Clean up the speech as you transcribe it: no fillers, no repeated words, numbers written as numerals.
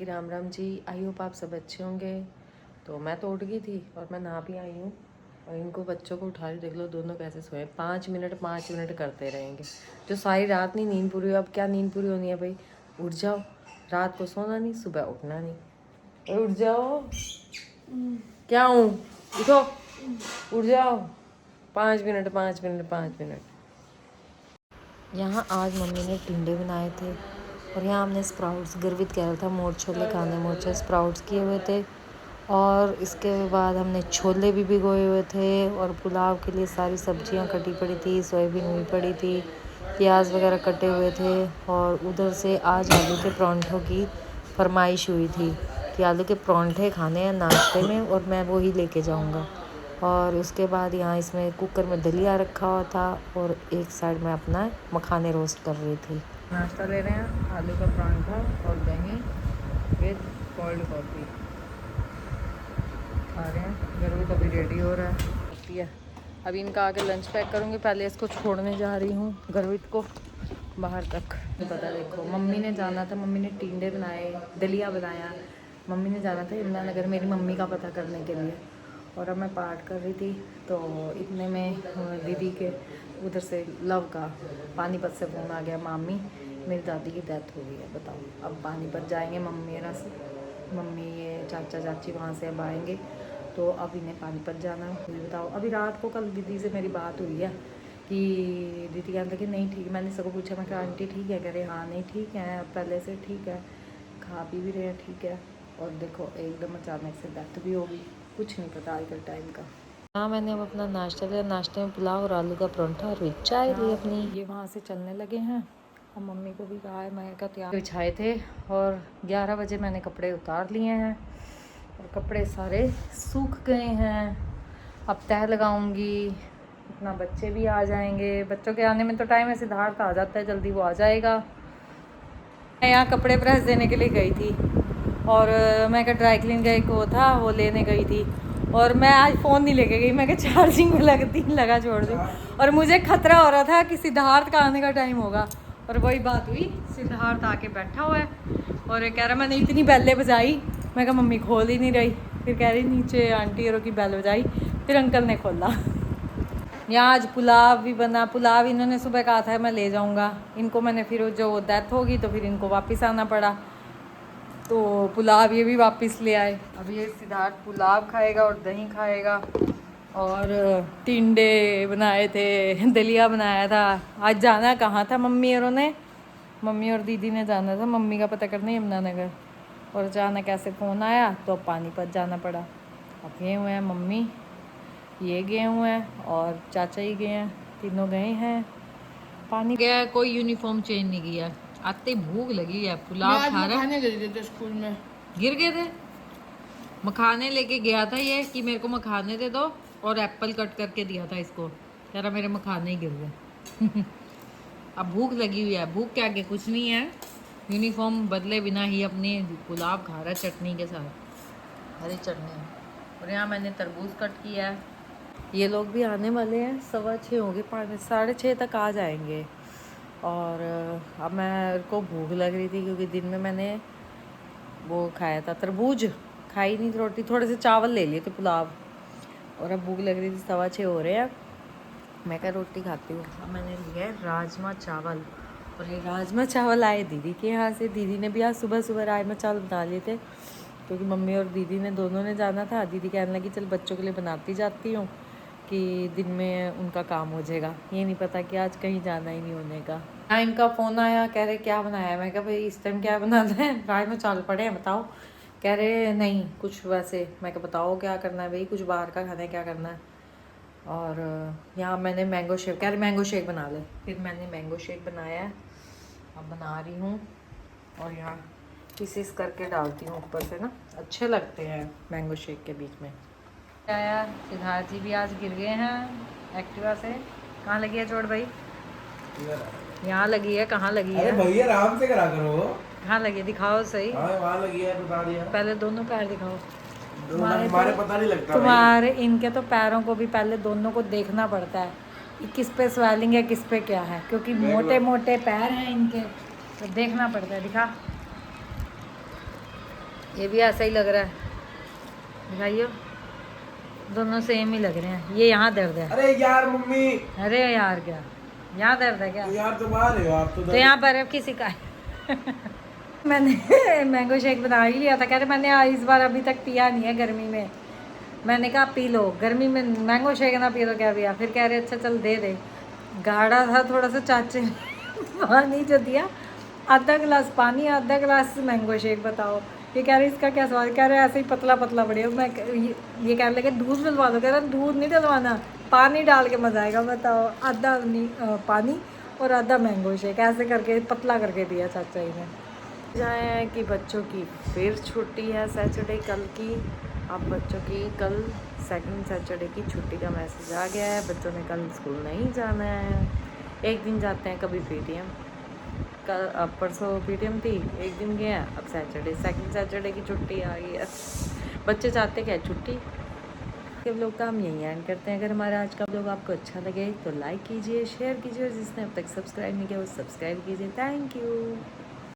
कि Ram Ram ji. I hope आप सब अच्छे होंगे। तो मैं तो उठ गई थी और मैं नहा भी आई हूँ और इनको बच्चों को उठा रही। देख लो दोनों कैसे सोए, 5 मिनट करते रहेंगे। जो सारी रात नहीं नींद पूरी हुई, अब क्या नींद पूरी होनी है भाई। उठ जाओ, रात को सोना नहीं, सुबह उठना नहीं। उठ जाओ, क्या हूँ, उठो, उठ जाओ। 5 मिनट 5 मिनट 5 मिनट। यहाँ आज मम्मी ने टिंडे बनाए थे और यहाँ हमने स्प्राउट्स, गर्वित कह रहा था मोर छोले खाने, मोर स्प्राउट्स किए हुए थे। और इसके बाद हमने छोले भी भिगोए हुए थे और पुलाव के लिए सारी सब्जियां कटी पड़ी थी, सोयाबीन हुई पड़ी थी, प्याज वगैरह कटे हुए थे। और उधर से आज आलू के परांठों की फरमाइश हुई थी कि आलू के परांठे खाने हैं नाश्ते में और मैं वो ही लेके जाऊंगा। और उसके बाद यहाँ इसमें कुकर में दलिया रखा हुआ था और एक साइड में अपना मखाने रोस्ट कर रही थी। नाश्ता ले रहे हैं, आलू का परांठा और दही विद कोल्ड कॉफ़ी खा रहे हैं। गर्वित अभी रेडी हो रहा है। अभी इनका आगे लंच पैक करूँगी, पहले इसको छोड़ने जा रही हूँ गर्वित को बाहर तक। पता देखो, मम्मी ने जाना था, मम्मी ने टिंडे बनाए, दलिया बनाया। मम्मी ने जाना था यमुनानगर मेरी मम्मी का पता करने के लिए और अब मैं पाठ कर रही थी। तो इतने में दीदी के उधर से लव का पानीपत से फ़ोन आ गया, मामी मेरी दादी की डेथ हो गई है। बताओ, अब पानीपत जाएंगे मम्मी ये चाचा चाची वहाँ से अब आएंगे। तो अब इन्हें पानीपत जाना है। बताओ, अभी रात को कल दीदी से मेरी बात हुई है कि दीदी कहते कि नहीं ठीक। मैंने सबको पूछा, मैं कहा आंटी ठीक है? कह रहे हाँ नहीं ठीक है, अब पहले से ठीक है, खा पी भी रहे हैं ठीक है। और देखो एकदम अचानक से डेथ भी होगी, कुछ नहीं पता आजकल टाइम का। हाँ, मैंने अब अपना नाश्ता लिया। नाश्ते में पुलाव और आलू का परांठा और चाय ली अपनी। ये वहाँ से चलने लगे हैं और मम्मी को भी कहा है, मैं क्या बिछाए थे और 11 बजे मैंने कपड़े उतार लिए हैं और कपड़े सारे सूख गए हैं। अब तह लगाऊंगी, अपना बच्चे भी आ जाएंगे। बच्चों के आने में तो टाइम है, सिद्धार्थ आ जाता है जल्दी, वो आ जाएगा। मैं यहाँ कपड़े प्रेस देने के लिए गई थी और मैं क्या ड्राई क्लीन का एक वो था, वो लेने गई थी और मैं आज फ़ोन नहीं लेके गई। मैं क्या चार्जिंग में लगा छोड़ दूँ। और मुझे खतरा हो रहा था कि सिद्धार्थ का आने का टाइम होगा और वही बात हुई, सिद्धार्थ आके बैठा हुआ है और कह रहा मैंने इतनी बेलें बजाई। मैं कहा मम्मी खोल ही नहीं रही, फिर कह रही नीचे आंटी औरों की बेल बजाई, फिर अंकल ने खोला। यहाँ आज पुलाव भी बना। पुलाव इन्होंने सुबह कहा था मैं ले जाऊँगा, इनको मैंने फिर जो डेथ होगी तो फिर इनको वापस आना पड़ा, तो पुलाव ये भी वापस ले आए। अब ये सिद्धार्थ पुलाव खाएगा और दही खाएगा और टिंडे बनाए थे, दलिया बनाया था। आज जाना कहाँ था मम्मी औरों ने, मम्मी और दीदी ने जाना था मम्मी का पता करने यमुनानगर और अचानक कैसे फ़ोन आया तो अब पानीपत जाना पड़ा। अब गए हुए हैं मम्मी, ये गए हुए हैं और चाचा ही गए हैं, तीनों गए हैं। पानी गया, कोई यूनिफॉर्म चेंज नहीं किया। आते ही भूख लगी है, पुलाव खा रहा है। स्कूल में गिर गए थे, मखाने लेके गया था ये कि मेरे को मखाने दे दो और एप्पल कट करके दिया था इसको, कह रहा मेरे मखाने ही गिर गए। अब भूख लगी हुई है, भूख क्या के कुछ नहीं है, यूनिफॉर्म बदले बिना ही अपनी पुलाव खा रहा है चटनी के साथ, हरी चटनी। और यहाँ मैंने तरबूज कट किया है। ये लोग भी आने वाले हैं, 6:15 हो गए, 6:30 तक आ जाएंगे। और अब मेरे को भूख लग रही थी क्योंकि दिन में मैंने वो खाया था तरबूज, खाई नहीं रोटी, थोड़े से चावल ले लिए थे पुलाव और अब भूख लग रही थी। 6:15 हो रहे हैं, मैं क्या रोटी खाती हूँ। अब मैंने लिया है राजमा चावल और ये राजमा चावल आए दीदी के यहाँ से। दीदी ने भी आज सुबह सुबह राजमा चावल बना लिए थे क्योंकि मम्मी और दीदी ने दोनों ने जाना था। दीदी कहने लगी चल बच्चों के लिए बनाती जाती हूँ कि दिन में उनका काम हो जाएगा। ये नहीं पता कि आज कहीं जाना ही नहीं होने का। हाँ, इनका फ़ोन आया, कह रहे क्या बनाया है। मैं कहा भाई इस टाइम क्या बनाना है, राजमा चावल पड़े हैं बताओ। कह रहे नहीं कुछ वैसे। मैं कहा बताओ क्या करना है भाई, कुछ बाहर का खाना है, क्या करना है। और यहाँ मैंने मैंगो शेक, कह रहे मैंगो शेक बना ले, फिर मैंने मैंगो शेक बनाया है, अब बना रही हूँ। और यहाँ पीसेस करके डालती हूँ ऊपर से ना, अच्छे लगते हैं मैंगो शेक के बीच में। आया सिद्धार्थ जी भी आज गिर गए हैं एक्टिवा से। कहाँ लगी है चोट भाई? यहाँ लगी है। कहाँ लगी है? अरे भैया आराम से करा करो। कहाँ लगी है दिखाओ सही। वहाँ लगी है, बता दिया। पहले दोनों पैर दिखाओ। तुम्हारे पता नहीं लगता। तुम्हारे इनके तो पैरों को भी पहले दोनों को देखना पड़ता है कि किस पे स्वेलिंग है किस पे क्या है, क्योंकि मोटे मोटे पैर हैं इनके, तो देखना पड़ता है। दिखा ये भी ऐसा ही लग रहा है, दिखाइयो, दोनों सेम ही लग रहे हैं। ये यहाँ दर्द है। अरे यार मम्मी, अरे यार क्या यहाँ दर्द है क्या? तो यार तुम आ रहे हो आप तो यहाँ बर्फ किसी का है। मैंने मैंगो शेक बना ही लिया था, कह रहे मैंने इस बार अभी तक पिया नहीं है गर्मी में। मैंने कहा पी लो, गर्मी में मैंगो शेक ना पियो तो क्या पिया। फिर कह रहे अच्छा चल दे दे। गाढ़ा था थोड़ा सा, चाचे ने पानी जो दिया, आधा गिलास पानी आधा गिलास मैंगो शेक। बताओ, ये कह रहे इसका क्या स्वाद? कह रहे ऐसे ही पतला पतला बढ़िया। मैं ये कहने लगे दूध डलवा दो, कह रहा दूध नहीं डलवाना, पानी डाल के मजा आएगा। बताओ, आधा पानी और आधा मैंगो शेक, ऐसे करके पतला करके दिया चाचा जी ने। जाए हैं कि बच्चों की फिर छुट्टी है सैटरडे कल की। अब बच्चों की कल सेकंड सैटरडे की छुट्टी का मैसेज आ गया है। बच्चों ने कल स्कूल नहीं जाना है। एक दिन जाते हैं कभी पीटीएम, कल परसों पीटीएम थी, एक दिन गया, अब सैटरडे सेकंड सैटरडे की छुट्टी आ गई है। बच्चे चाहते क्या छुट्टी। के व्लॉग का हम यहीं एंड करते हैं। अगर हमारा आज का व्लॉग आपको अच्छा लगे तो लाइक कीजिए, शेयर कीजिए, और जिसने अब तक सब्सक्राइब नहीं किया वो सब्सक्राइब कीजिए। Thank you.